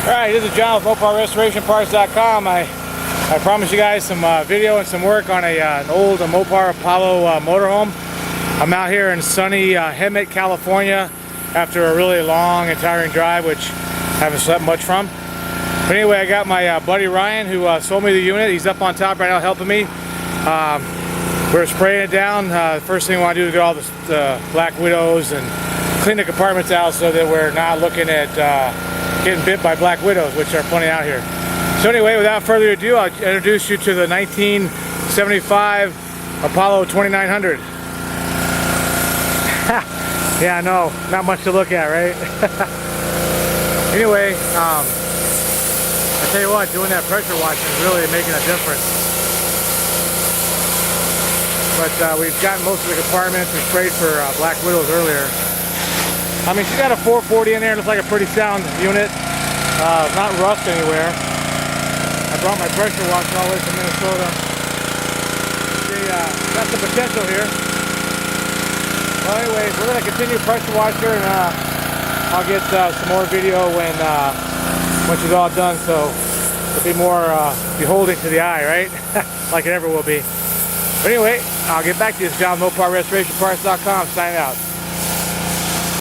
Alright, this is John with MoparRestorationParts.com. I promised you guys some video and some work on an old Mopar Apollo motorhome. I'm out here in sunny Hemet, California after a really long and tiring drive, which I haven't slept much from. But anyway, I got my buddy Ryan who sold me the unit. He's up on top right now helping me. We're spraying it down. First thing we want to do is get all the black widows and clean the compartments out so that we're not looking at getting bit by black widows, which are plenty out here. So anyway, without further ado, I'll introduce you to the 1975 Apollo 2900. Yeah, I know, not much to look at, right? Anyway, I tell you what, doing that pressure washing is really making a difference. But we've gotten most of the compartments. We sprayed for black widows earlier. I mean, she's got a 440 in there. Looks like a pretty sound unit. Not rust anywhere. I brought my pressure washer all the way from Minnesota. They got some potential here. Well, anyways, we're going to continue pressure washer, and I'll get some more video when she's all done, so it'll be more beholding to the eye, right? Like it ever will be. But anyway, I'll get back to you. It's John, MoparRestorationParts.com, signing out.